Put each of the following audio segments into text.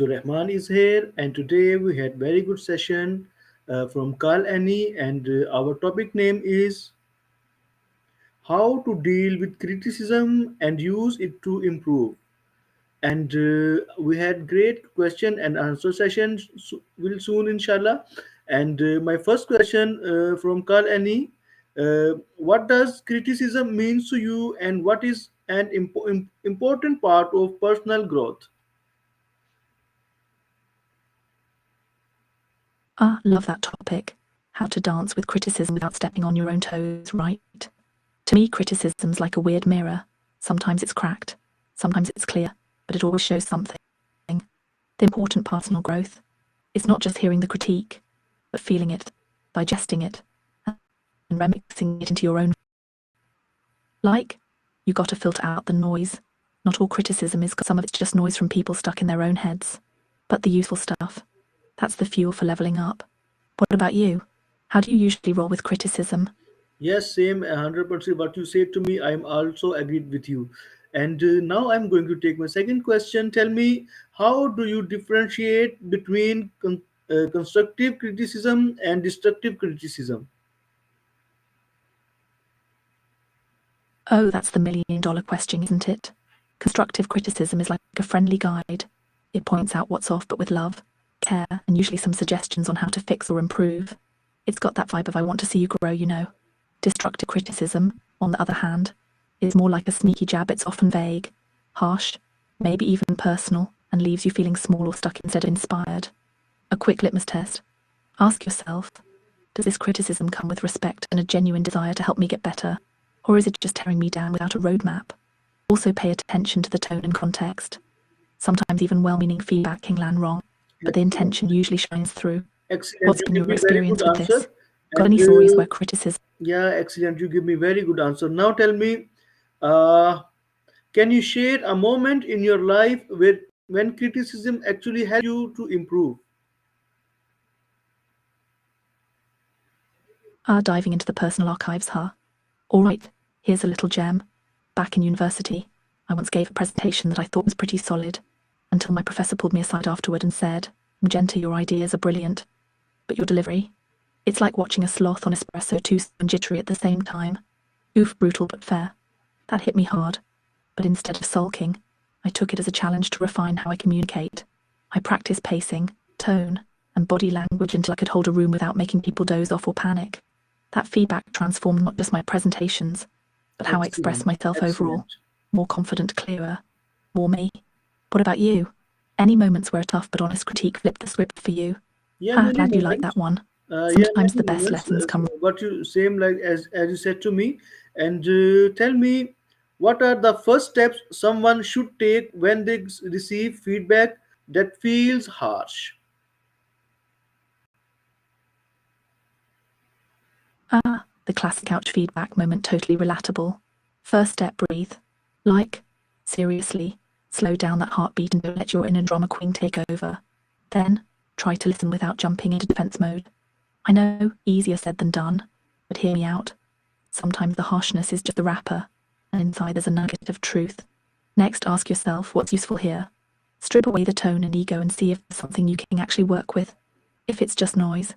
Rehman is here, and today we had very good session from Call Annie, and our topic name is how to deal with criticism and use it to improve. And we had great question and answer sessions will soon, inshallah. And my first question from Call Annie: what does criticism means to you, and what is an important part of personal growth? Love that topic. How to dance with criticism without stepping on your own toes, right? To me, criticism's like a weird mirror. Sometimes it's cracked, sometimes it's clear, but it always shows something. The important personal growth is not just hearing the critique, but feeling it, digesting it, and remixing it into your own. Like, you gotta filter out the noise. Not all criticism is good. Some of it's just noise from people stuck in their own heads. But the useful stuff, that's the fuel for leveling up. What about you? How do you usually roll with criticism? Yes, same 100% what you said to me. I'm also agreed with you. And now I'm going to take my second question. Tell me, how do you differentiate between constructive criticism and destructive criticism? Oh, that's the $1 million question, isn't it? Constructive criticism is like a friendly guide. It points out what's off, but with love, care, and usually some suggestions on how to fix or improve. It's got that vibe of I want to see you grow, you know. Destructive criticism, on the other hand, is more like a sneaky jab. It's often vague, harsh, maybe even personal, and leaves you feeling small or stuck instead of inspired. A quick litmus test. Ask yourself, does this criticism come with respect and a genuine desire to help me get better? Or is it just tearing me down without a roadmap? Also pay attention to the tone and context. Sometimes even well-meaning feedback can land wrong, but the intention usually shines through. Excellent. What's You been give your me very good experience with answer. this? Got any And stories where criticism? yeah, excellent. You give me very good answer. Now tell me, uh, can you share a moment in your life where when criticism actually helped you to improve? Diving into the personal archives, huh? All right, here's a little gem. Back in university, I once gave a presentation that I thought was pretty solid, until my professor pulled me aside afterward and said, Magenta, your ideas are brilliant, but your delivery, it's like watching a sloth on espresso, too slow and jittery at the same time. Oof, brutal but fair. That hit me hard, but instead of sulking, I took it as a challenge to refine how I communicate. I practiced pacing, tone, and body language until I could hold a room without making people doze off or panic. That feedback transformed not just my presentations, but how I express Excellent. myself overall. Excellent. More confident, clearer, more me. What about you? Any moments where a tough but honest critique flipped the script for you? Yeah, Ha, many glad you like moments. that one. Yeah, Sometimes the many best moments. lessons come. What you same like as you said to me, and tell me, what are the first steps someone should take when they receive feedback that feels harsh? The classic ouch feedback moment, totally relatable. First step, breathe. Like, seriously, slow down that heartbeat and don't let your inner drama queen take over. Then, try to listen without jumping into defense mode. I know, easier said than done, but hear me out. Sometimes the harshness is just the wrapper, and inside there's a nugget of truth. Next, ask yourself what's useful here. Strip away the tone and ego and see if there's something you can actually work with. If it's just noise,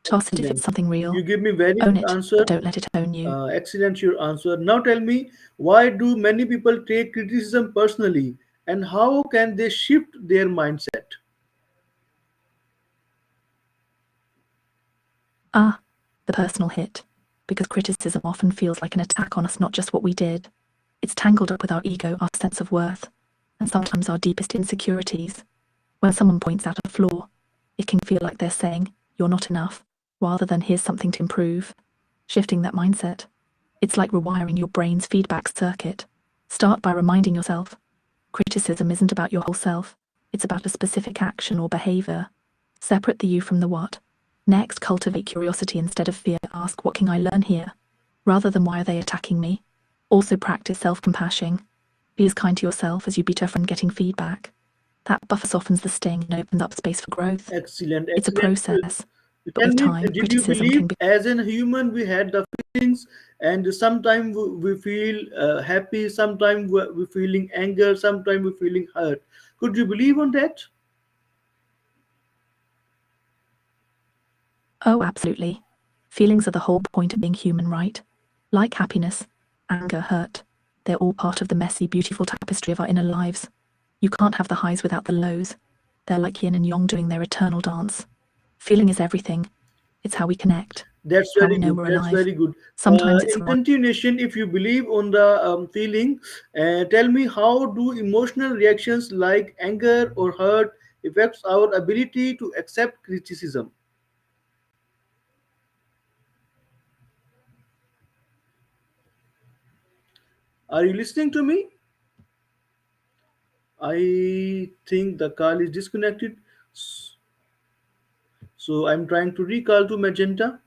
toss it. If it's Excellent. something You real, give me very own good it, answer. but don't let it own you. Excellent your answer. Now tell me, why do many people take criticism personally, and how can they shift their mindset? The personal hit, because criticism often feels like an attack on us, not just what we did. It's tangled up with our ego, our sense of worth, and sometimes our deepest insecurities. When someone points out a flaw, it can feel like they're saying, you're not enough, rather than here's something to improve. Shifting that mindset, it's like rewiring your brain's feedback circuit. Start by reminding yourself, criticism isn't about your whole self, it's about a specific action or behavior. Separate the you from the what. Next, cultivate curiosity instead of fear. Ask, what can I learn here? Rather than why are they attacking me? Also practice self-compassion. Be as kind to yourself as you'd be to a friend getting feedback. That buffer softens the sting and opens up space for growth. Excellent, It's a excellent. process, but Tell with me, time, did you criticism can believe be. as a human we had the feelings, and sometimes we feel happy, sometimes we're feeling anger, sometimes we're feeling hurt? Could you believe on that? Oh, absolutely. Feelings are the whole point of being human, right? Like happiness, anger, hurt. They're all part of the messy, beautiful tapestry of our inner lives. You can't have the highs without the lows. They're like yin and yang doing their eternal dance. Feeling is everything. It's how we connect, That's how we very know good. we're That's alive. very good. Sometimes it's In right. continuation, if you believe on the feeling, tell me, how do emotional reactions like anger or hurt affects our ability to accept criticism? Are you listening to me? I think the call is disconnected. So I'm trying to recall to Magenta.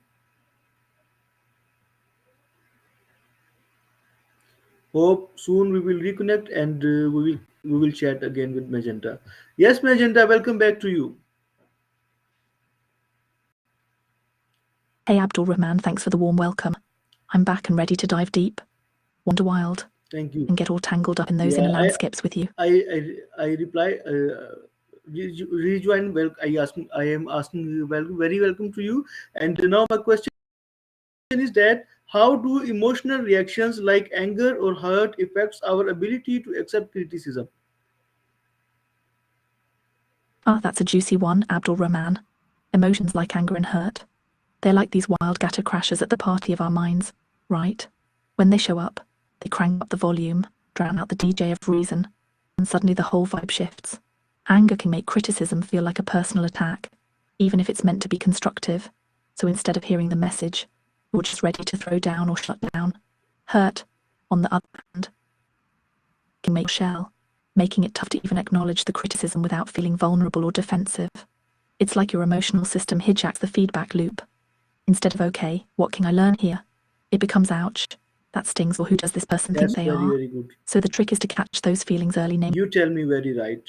Hope soon we will reconnect and we will chat again with Magenta. Yes, Magenta, welcome back to you. Hey, Abdul Rehman, thanks for the warm welcome. I'm back and ready to dive deep, wander wild, Thank you. and get all tangled up in those Yeah, inner landscapes with you. I reply. Rejoin. Well, I am asking you. Well, very welcome to you. And now my question is that how do emotional reactions like anger or hurt affects our ability to accept criticism? Ah, that's a juicy one, Abdul Rahman. Emotions like anger and hurt. They're like these wild gatter crashers at the party of our minds, right? When they show up, they crank up the volume, drown out the DJ of reason, and suddenly the whole vibe shifts. Anger can make criticism feel like a personal attack, even if it's meant to be constructive. So instead of hearing the message, you're just ready to throw down or shut down. Hurt, on the other hand, can make shell, making it tough to even acknowledge the criticism without feeling vulnerable or defensive. It's like your emotional system hijacks the feedback loop. Instead of, okay, what can I learn here? It becomes, ouch, that stings, or who does this person think That's they very are? very good. So the trick is to catch those feelings early, name. You tell me very right.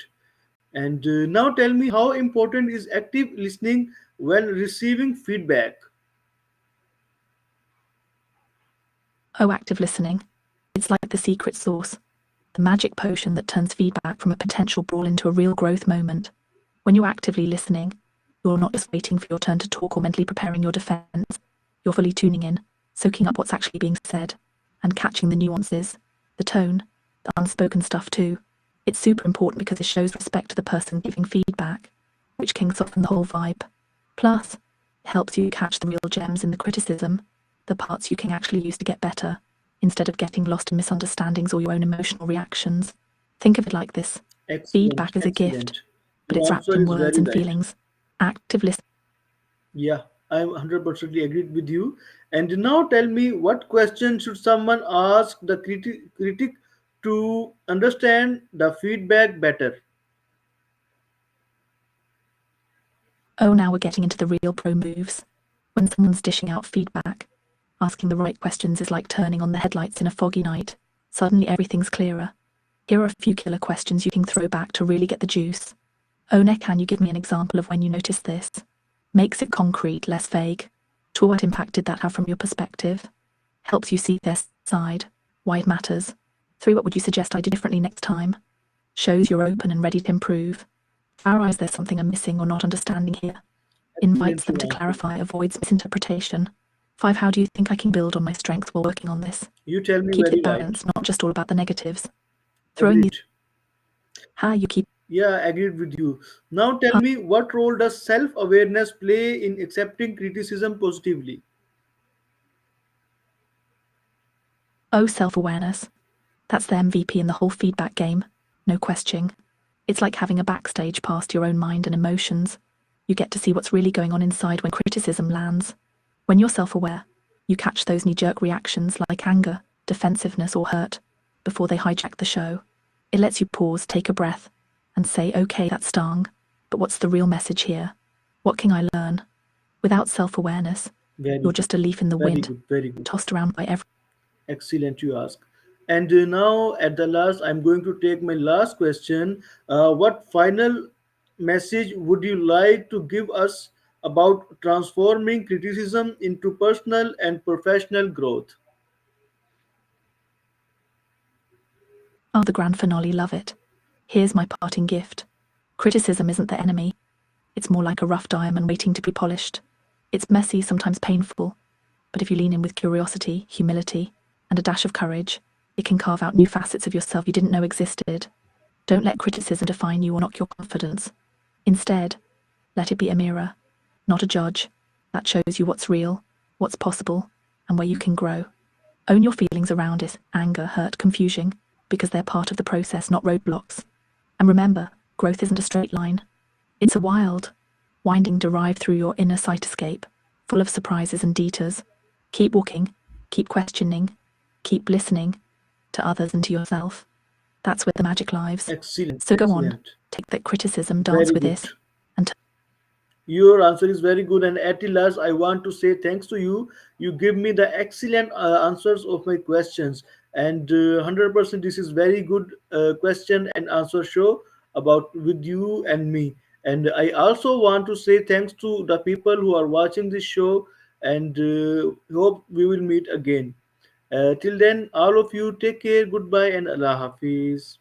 And now tell me, how important is active listening when receiving feedback? Oh, active listening. It's like the secret sauce, the magic potion that turns feedback from a potential brawl into a real growth moment. When you're actively listening, you're not just waiting for your turn to talk or mentally preparing your defense. You're fully tuning in, soaking up what's actually being said, and catching the nuances, the tone, the unspoken stuff too. It's super important because it shows respect to the person giving feedback, which can soften the whole vibe. Plus, it helps you catch the real gems in the criticism, the parts you can actually use to get better, instead of getting lost in misunderstandings or your own emotional reactions. Think of it like this: Excellent, feedback is a gift, excellent. but Your it's answer wrapped in is words very and right. feelings. Active listening. Yeah, I'm 100% agreed with you. And now tell me, what question should someone ask the critic to understand the feedback better? Oh, now we're getting into the real pro moves. When someone's dishing out feedback, asking the right questions is like turning on the headlights in a foggy night. Suddenly everything's clearer. Here are a few killer questions you can throw back to really get the juice. Oh, Nick, can you give me an example of when you noticed this? Makes it concrete, less vague. To what impact did that have from your perspective? Helps you see their side, why it matters. 3, what would you suggest I do differently next time? Shows you're open and ready to improve. Clarify there's something I'm missing or not understanding here. Invites Excellent, them you to answered. clarify, avoids misinterpretation. 5, how do you think I can build on my strengths while working on this? You tell me Keeps very it right. balanced, not just all about the negatives. Throwing these, Agreed. how you keep, Yeah, agreed with you. Now tell how, me, what role does self-awareness play in accepting criticism positively? oh, self awareness. That's the MVP in the whole feedback game. No question. It's like having a backstage past your own mind and emotions. You get to see what's really going on inside when criticism lands. When you're self aware, you catch those knee jerk reactions like anger, defensiveness, or hurt before they hijack the show. It lets you pause, take a breath, and say, okay, that stung, but what's the real message here? What can I learn? Without self awareness, Very you're good. just a leaf in the Very wind, good. Very good. tossed around by every. Excellent, you ask. And now, at the last, I'm going to take my last question. What final message would you like to give us about transforming criticism into personal and professional growth? Oh, the grand finale, love it. Here's my parting gift. Criticism isn't the enemy, it's more like a rough diamond waiting to be polished. It's messy, sometimes painful, but if you lean in with curiosity, humility, and a dash of courage, it can carve out new facets of yourself you didn't know existed. Don't let criticism define you or knock your confidence. Instead, let it be a mirror, not a judge, that shows you what's real, what's possible, and where you can grow. Own your feelings around it, anger, hurt, confusion, because they're part of the process, not roadblocks. And remember, growth isn't a straight line. It's a wild, winding drive through your inner cytoscape, full of surprises and detours. Keep walking, keep questioning, keep listening to others and to yourself. That's where the magic lives. Excellent, So go on, excellent. take that criticism, dance Very with good. it, and Your answer is very good, and at the last, I want to say thanks to you. You give me the excellent answers of my questions, and 100% this is very good question and answer show about with you and me. And I also want to say thanks to the people who are watching this show, and hope we will meet again. Till then, all of you take care. Goodbye and Allah Hafiz.